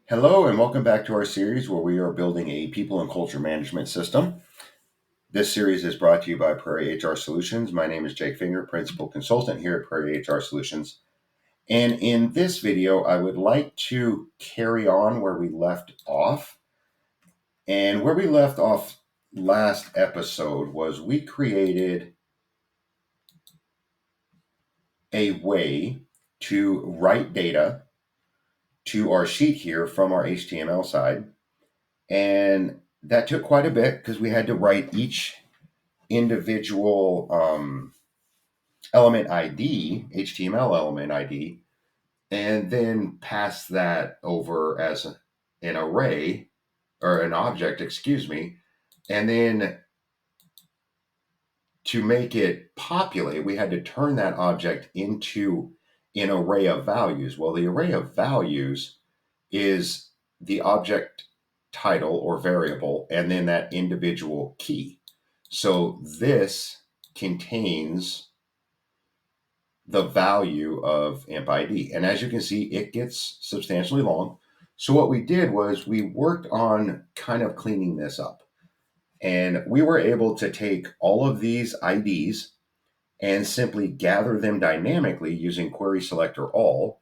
Hello, and welcome back to our series where we are building a people and culture management system. This series is brought to you by Prairie HR Solutions. My name is Jake Finger, Principal Consultant here at Prairie HR Solutions. And in this video, I would like to carry on where we left off. And where we left off last episode was we created a way to write data to our sheet here from our HTML side. And that took quite a bit because we had to write each individual element ID, HTML element ID, and then pass that over as an array or an object, excuse me. And then to make it populate, we had to turn that object into an array of values. Well, the array of values is the object title or variable and then that individual key. So this contains the value of imp ID. And as you can see, it gets substantially long. So what we did was we worked on kind of cleaning this up. And we were able to take all of these IDs and simply gather them dynamically using query selector all,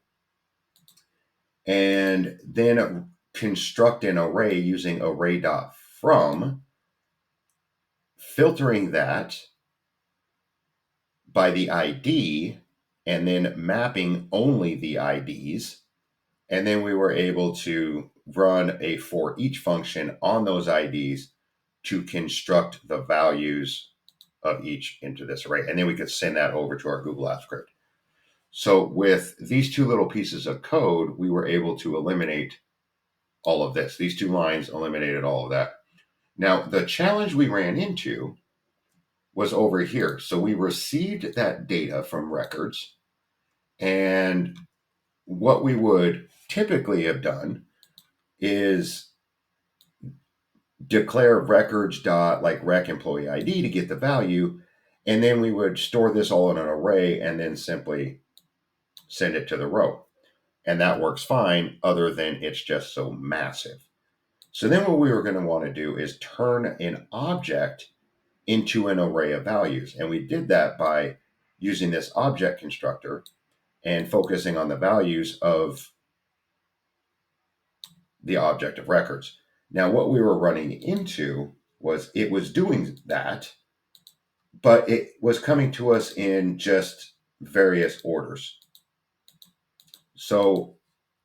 and then construct an array using array.from, filtering that by the ID, and then mapping only the IDs. And then we were able to run a for each function on those IDs to construct the values of each into this array. And then we could send that over to our Google Apps script. So with these two little pieces of code, we were able to eliminate all of this. These two lines eliminated all of that. Now, the challenge we ran into was over here. So we received that data from records, and what we would typically have done is declare records dot like rec employee ID to get the value, and then we would store this all in an array and then simply send it to the row. And that works fine, other than it's just so massive. So then what we were going to want to do is turn an object into an array of values. And we did that by using this object constructor and focusing on the values of the object of records. Now, what we were running into was it was doing that, but it was coming to us in just various orders. So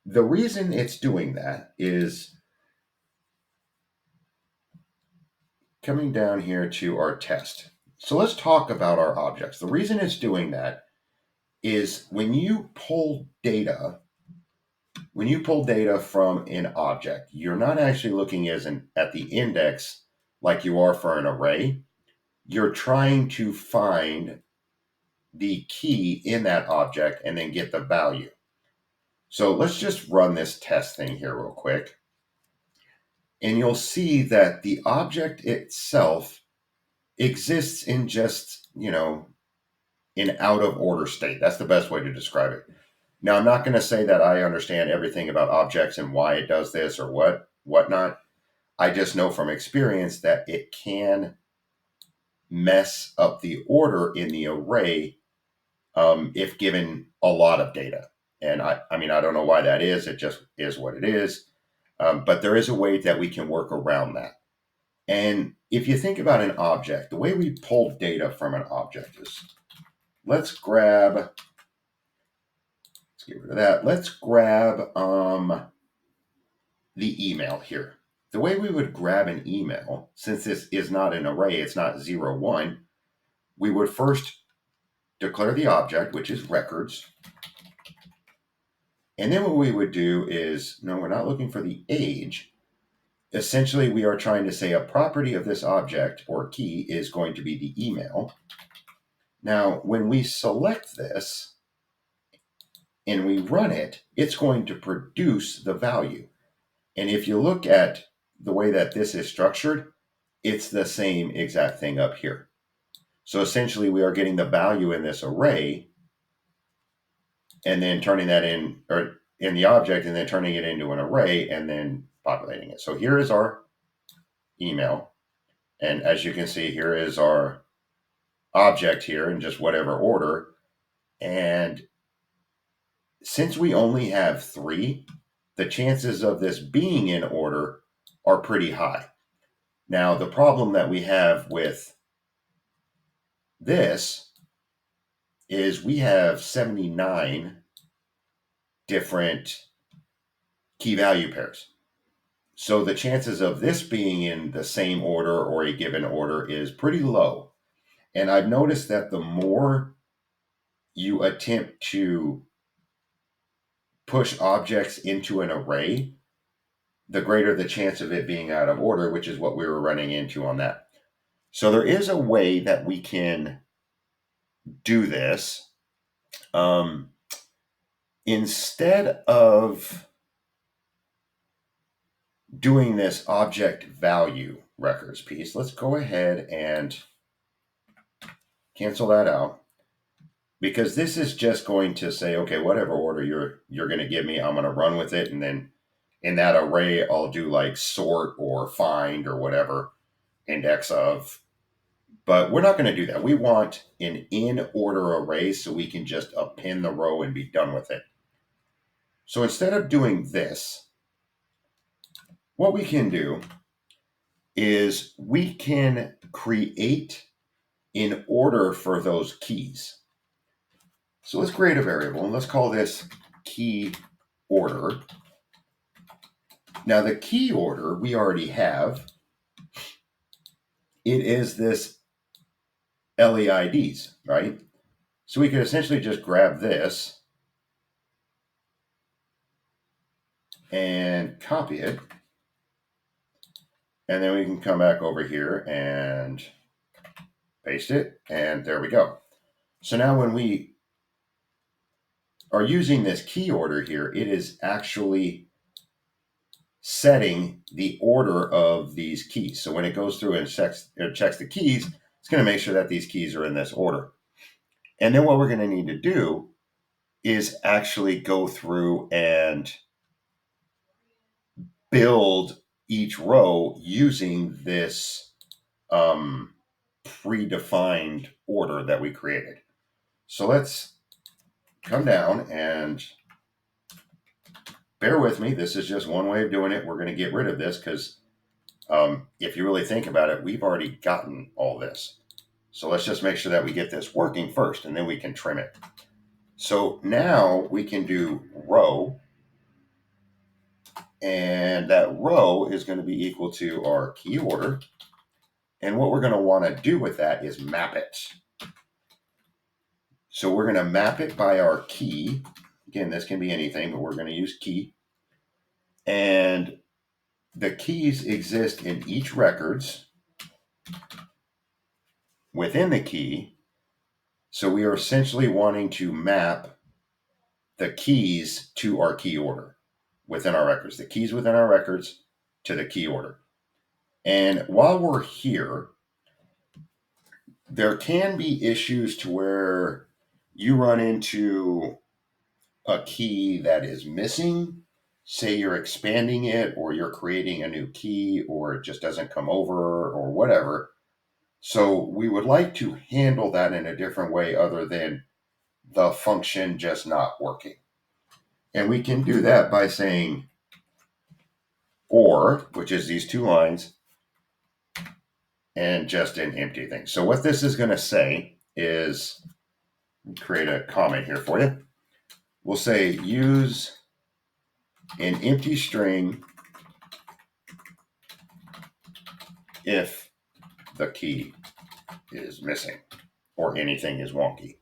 the reason it's doing that is coming down here to our test. So let's talk about our objects. The reason it's doing that is when you pull data from an object, you're not actually looking at the index like you are for an array. You're trying to find the key in that object and then get the value. So let's just run this test thing here real quick. And you'll see that the object itself exists in just, in out of order state. That's the best way to describe it. Now, I'm not going to say that I understand everything about objects and why it does this or whatnot. I just know from experience that it can mess up the order in the array if given a lot of data. And I mean, I don't know why that is. It just is what it is. But there is a way that we can work around that. And if you think about an object, the way we pull data from an object is, let's get rid of that. Let's grab the email here. The way we would grab an email, since this is not an array, it's not 0, 1, we would first declare the object, which is records. And then what we would do is, no, we're not looking for the age. Essentially, we are trying to say a property of this object or key is going to be the email. Now, when we select this and we run it, it's going to produce the value. And if you look at the way that this is structured, it's the same exact thing up here. So essentially, we are getting the value in this array and then turning that in the object and then turning it into an array and then populating it. So here is our email. And as you can see, here is our object here in just whatever order. And since we only have 3, the chances of this being in order are pretty high. Now, the problem that we have with this is we have 79 different key value pairs. So the chances of this being in the same order or a given order is pretty low. And I've noticed that the more you attempt to push objects into an array, the greater the chance of it being out of order, which is what we were running into on that. So there is a way that we can do this. Instead of doing this object value records piece, let's go ahead and cancel that out, because this is just going to say, okay, whatever order you're going to give me, I'm going to run with it. And then in that array, I'll do like sort or find or whatever, index of. But we're not going to do that. We want an in order array so we can just append the row and be done with it. So instead of doing this, what we can do is we can create an order for those keys. So let's create a variable and let's call this key order. Now the key order we already have. It is this LEIDs, right? So we could essentially just grab this and copy it. And then we can come back over here and paste it. And there we go. So now when we are using this key order here, it is actually setting the order of these keys. So when it goes through and checks the keys, it's going to make sure that these keys are in this order. And then what we're going to need to do is actually go through and build each row using this predefined order that we created. So let's come down and bear with me. This is just one way of doing it. We're going to get rid of this because if you really think about it, we've already gotten all this. So let's just make sure that we get this working first, and then we can trim it. So now we can do row, and that row is going to be equal to our key order. And what we're going to want to do with that is map it. So we're going to map it by our key. Again, this can be anything, but we're going to use key. And the keys exist in each records within the key. So we are essentially wanting to map the keys to our key order within our records, the keys within our records to the key order. And while we're here, there can be issues to where you run into a key that is missing. Say you're expanding it, or you're creating a new key, or it just doesn't come over, or whatever. So we would like to handle that in a different way other than the function just not working. And we can do that by saying or, which is these 2 lines, and just an empty thing. So what this is going to say is, create a comment here for you. We'll say use an empty string if the key is missing or anything is wonky.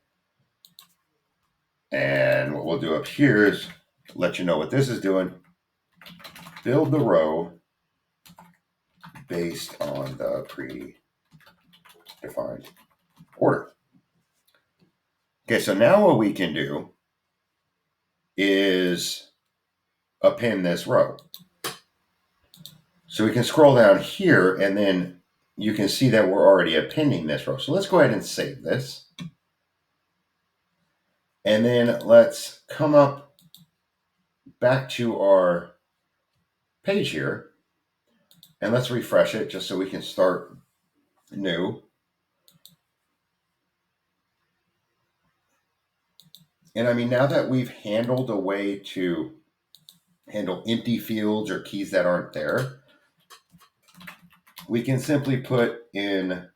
And what we'll do up here is let you know what this is doing. Build the row based on the predefined order. Okay, so now what we can do is append this row. So we can scroll down here and then you can see that we're already appending this row. So let's go ahead and save this. And then let's come up back to our page here, and let's refresh it just so we can start new. And I mean, now that we've handled a way to handle empty fields or keys that aren't there, we can simply put in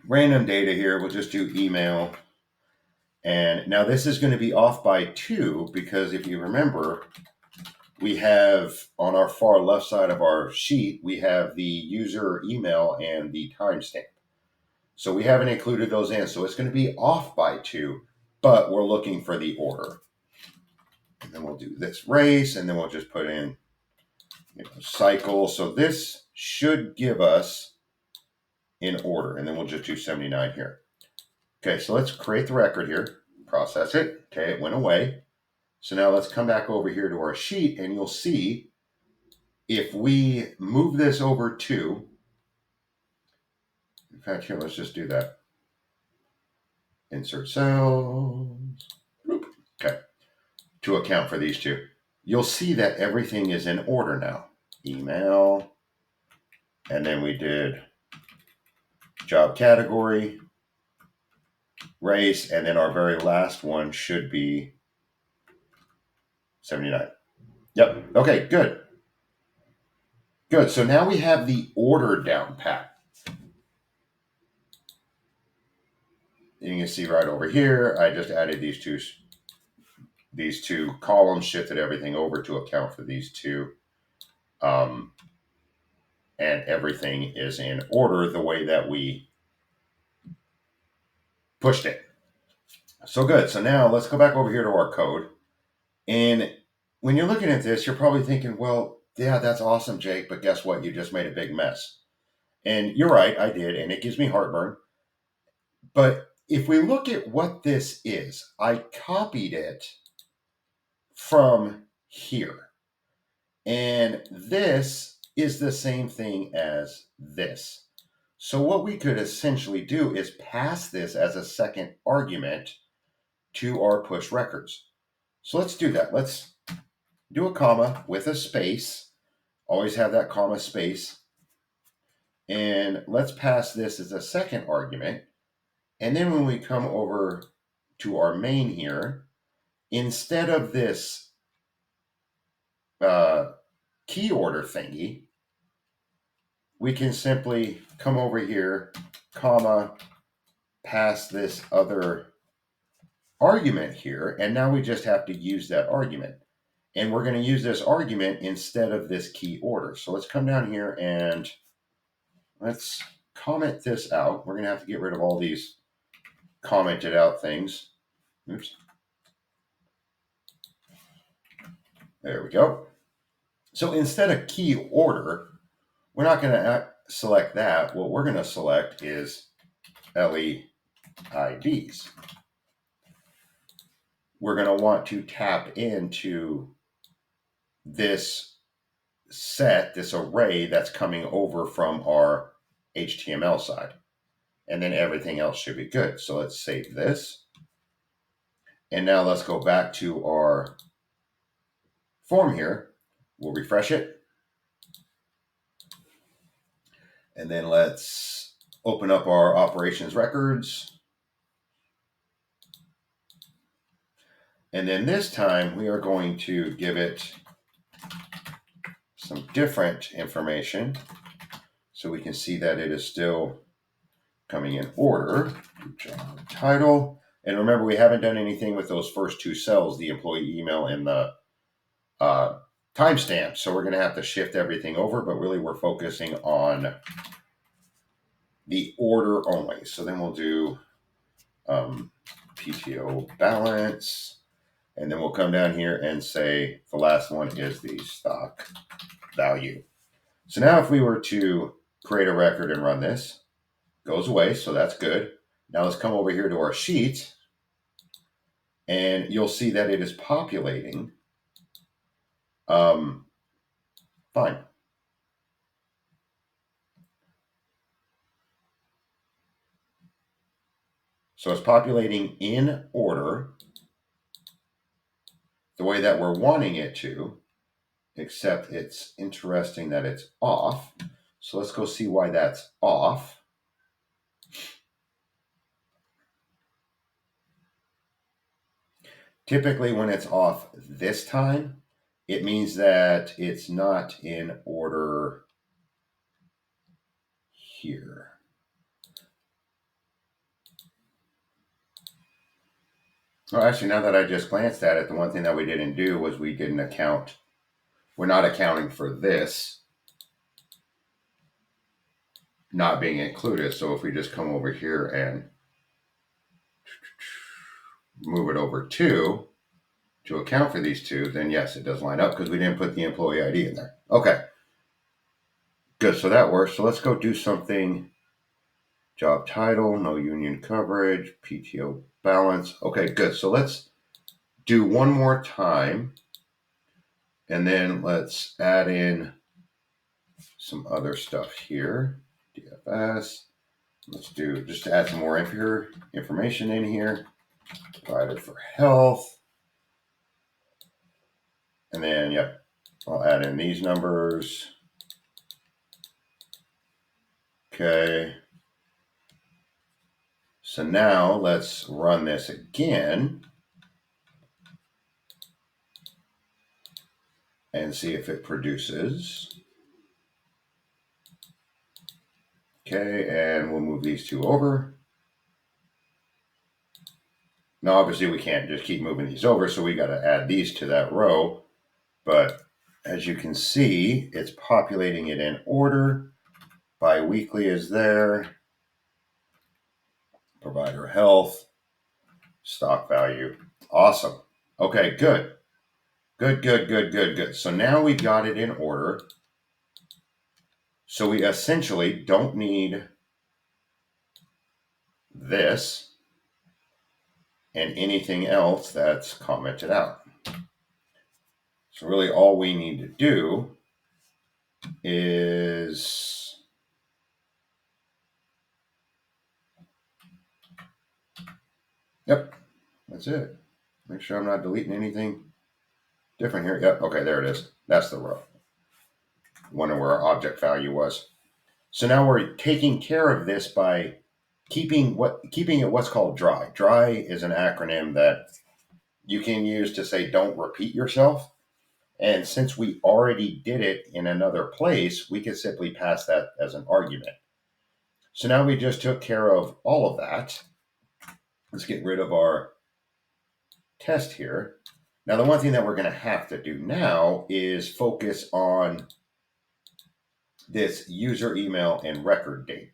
random data here. We'll just do email. And now this is going to be off by 2 because if you remember, we have on our far left side of our sheet, we have the user email and the timestamp. So we haven't included those in. So it's going to be off by 2, but we're looking for the order. And then we'll do this race, and then we'll just put in cycle. So this should give us in order, and then we'll just do 79 here. Okay, so let's create the record here, process it. Okay, it went away. So now let's come back over here to our sheet, and you'll see if we move this over to, in fact, here, let's just do that. Insert cells. Okay, to account for these two. You'll see that everything is in order now. Email, and then we did job category, race, and then our very last one should be 79. Yep. Okay, good. Good. So now we have the order down pat. You can see right over here, I just added these two columns, shifted everything over to account for these two. And everything is in order the way that we pushed it. So good. So now let's go back over here to our code. And when you're looking at this, you're probably thinking, well, yeah, that's awesome, Jake, but guess what? You just made a big mess. And you're right, I did, and it gives me heartburn. But if we look at what this is, I copied it from here. And this is the same thing as this. So what we could essentially do is pass this as a second argument to our push records. So let's do that. Let's do a comma with a space. Always have that comma space. And let's pass this as a second argument. And then when we come over to our main here, instead of this key order thingy, we can simply come over here, comma, pass this other argument here. And now we just have to use that argument. And we're going to use this argument instead of this key order. So let's come down here and let's comment this out. We're going to have to get rid of all these commented out things. Oops. There we go. So instead of key order, we're not going to select that. What we're going to select is LEIDs. We're going to want to tap into this set, this array that's coming over from our HTML side. And then everything else should be good. So let's save this. And now let's go back to our form here. We'll refresh it. And then let's open up our operations records. And then this time we are going to give it some different information so we can see that it is still coming in order. Job title. And remember, we haven't done anything with those first two cells, the employee email and the timestamp. So we're going to have to shift everything over, but really we're focusing on the order only. So then we'll do PTO balance, and then we'll come down here and say the last one is the stock value. So now if we were to create a record and run this, goes away, so that's good. Now let's come over here to our sheet, and you'll see that it is populating fine. So it's populating in order. the way that we're wanting it to, except it's interesting that it's off. So let's go see why that's off. Typically, when it's off this time, it means that it's not in order here. Oh, actually, now that I just glanced at it, the one thing that we didn't do was we didn't account. We're not accounting for this not being included. So if we just come over here and move it over to account for these two, then yes, it does line up because we didn't put the employee ID in there. Okay, good. So that works. So let's go do something. Job title, no union coverage, PTO balance. Okay, good. So let's do one more time. And then let's add in some other stuff here. DFS. Let's do just to add some more information in here. Provider for health. And then, yep, I'll add in these numbers. Okay. So now let's run this again and see if it produces. Okay, and we'll move these two over. Now, obviously, we can't just keep moving these over, so we got to add these to that row. But as you can see, it's populating it in order. Biweekly is there. Provider health. Stock value. Awesome. Okay, good. Good. So now we got it in order. So we essentially don't need this and anything else that's commented out. So really all we need to do is yep, that's it. Make sure I'm not deleting anything different here. Yep, okay, there it is. That's the row. Wonder where our object value was. So now we're taking care of this by keeping it what's called dry. Dry is an acronym that you can use to say don't repeat yourself. And since we already did it in another place, we could simply pass that as an argument. So now we just took care of all of that. Let's get rid of our test here. Now, the one thing that we're going to have to do now is focus on this user email and record date.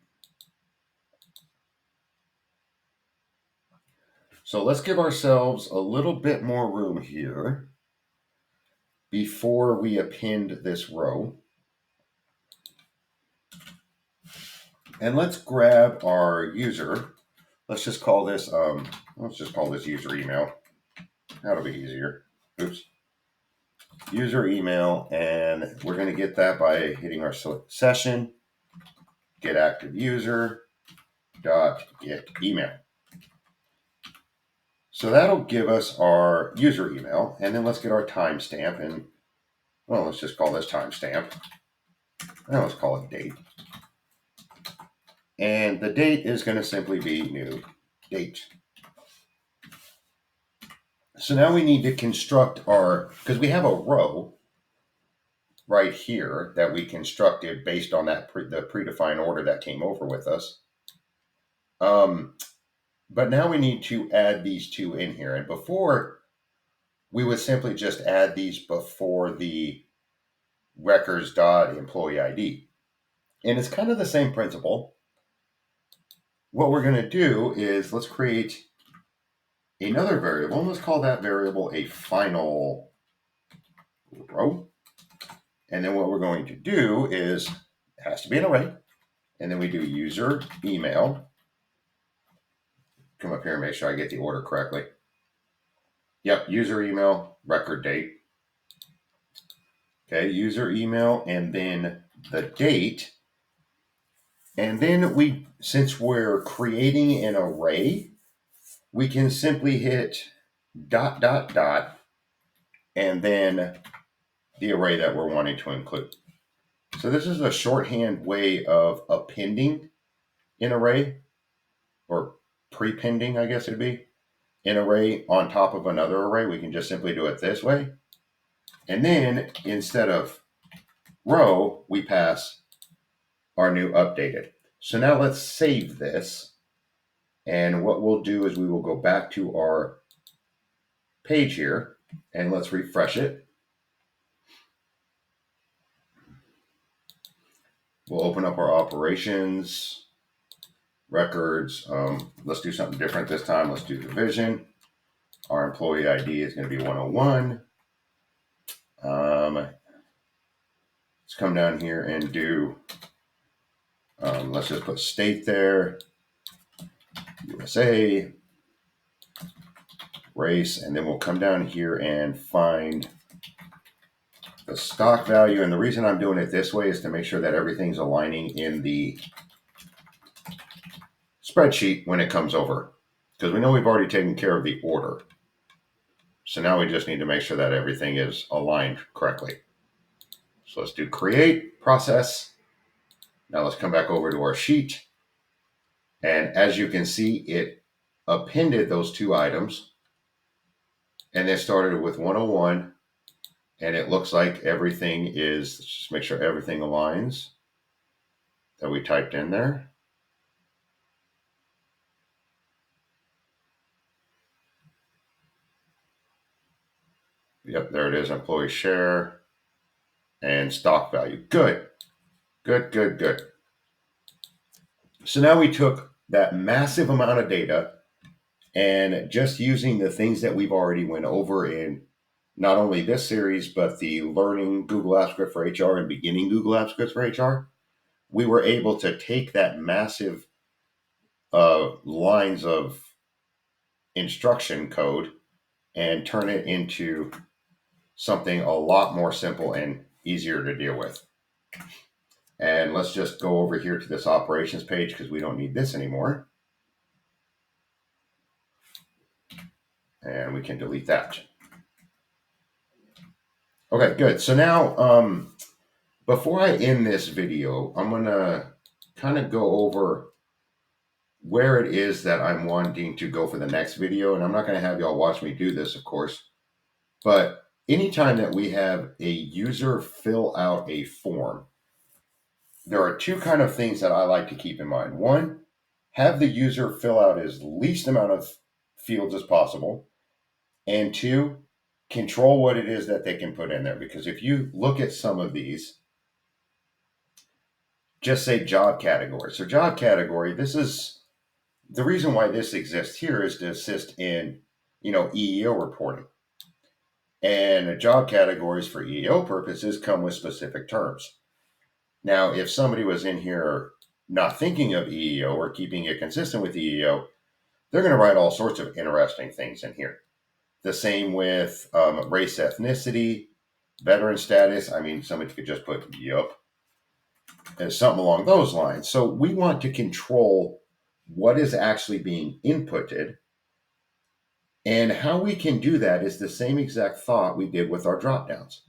So let's give ourselves a little bit more room here before we append this row. And let's grab our user. Let's just call this user email. That'll be easier. Oops. User email, and we're going to get that by hitting our select session, get active user, dot get email. So that'll give us our user email, and then let's get our timestamp, and well, let's just call this timestamp. Now let's call it date. And the date is going to simply be new date. So now we need to construct because we have a row right here that we constructed based on that the predefined order that came over with us. But now we need to add these two in here. And before, we would simply just add these before the records.employee ID. And it's kind of the same principle. What we're going to do is let's create another variable. Let's call that variable a final row. And then what we're going to do is, it has to be an array. And then we do user email. Come up here and make sure I get the order correctly. Yep, user email, record date. Okay, user email, and then the date. And then since we're creating an array, we can simply hit ... and then the array that we're wanting to include. So this is a shorthand way of appending an array, or prepending, I guess it'd be, an array on top of another array. We can just simply do it this way. And then instead of row, we pass our new updated. So now let's save this. And what we'll do is we will go back to our page here and let's refresh it. We'll open up our operations, records. Let's do something different this time. Let's do division. Our employee ID is going to be 101. Let's come down here and do, let's just put state there, USA, race, and then we'll come down here and find the stock value. And the reason I'm doing it this way is to make sure that everything's aligning in the spreadsheet when it comes over, because we know we've already taken care of the order. So now we just need to make sure that everything is aligned correctly. So let's do create process. Now let's come back over to our sheet. And as you can see, it appended those two items and then started with 101. And it looks like everything is, let's just make sure everything aligns that we typed in there. Yep, there it is, employee share and stock value. Good, good, good, good. So now we took that massive amount of data and just using the things that we've already went over in not only this series, but the learning Google Apps Script for HR and beginning Google Apps Script for HR, we were able to take that massive lines of instruction code and turn it into something a lot more simple and easier to deal with. And let's just go over here to this operations page because we don't need this anymore. And we can delete that. Okay, good. So now, before I end this video, I'm going to kind of go over where it is that I'm wanting to go for the next video. And I'm not going to have y'all watch me do this, of course. But anytime that we have a user fill out a form, there are two kind of things that I like to keep in mind. One, have the user fill out as least amount of fields as possible. And two, control what it is that they can put in there. Because if you look at some of these, just say job category. So job category, this is the reason why this exists here is to assist in, EEO reporting. And job categories for EEO purposes come with specific terms. Now, if somebody was in here not thinking of EEO or keeping it consistent with EEO, they're going to write all sorts of interesting things in here. The same with race, ethnicity, veteran status. I mean, somebody could just put yup as something along those lines. So we want to control what is actually being inputted. And how we can do that is the same exact thought we did with our drop downs.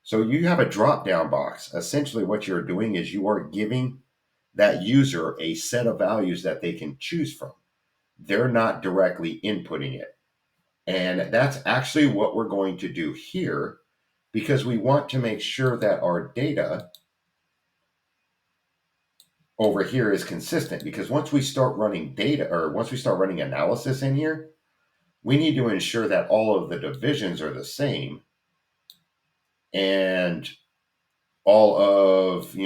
So you have a drop down box. Essentially, what you're doing is you are giving that user a set of values that they can choose from. They're not directly inputting it. And that's actually what we're going to do here because we want to make sure that our data over here is consistent. Because once we start running data or once we start running analysis in here, we need to ensure that all of the divisions are the same and all of,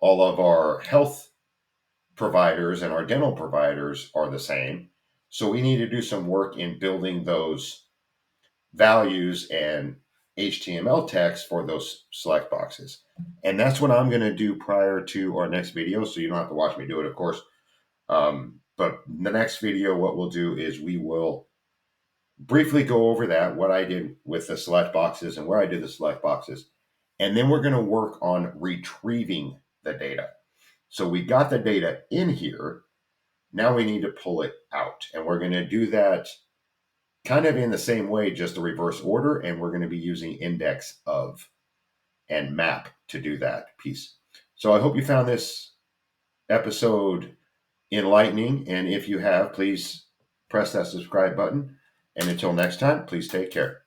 all of our health providers and our dental providers are the same. So we need to do some work in building those values and HTML text for those select boxes. And that's what I'm going to do prior to our next video. So you don't have to watch me do it, of course. But the next video, what we'll do is we will briefly go over that, what I did with the select boxes and where I did the select boxes. And then we're going to work on retrieving the data. So we got the data in here. Now we need to pull it out. And we're going to do that kind of in the same way, just the reverse order, and we're going to be using index of and map to do that piece. So I hope you found this episode enlightening, and if you have, please press that subscribe button. And until next time, please take care.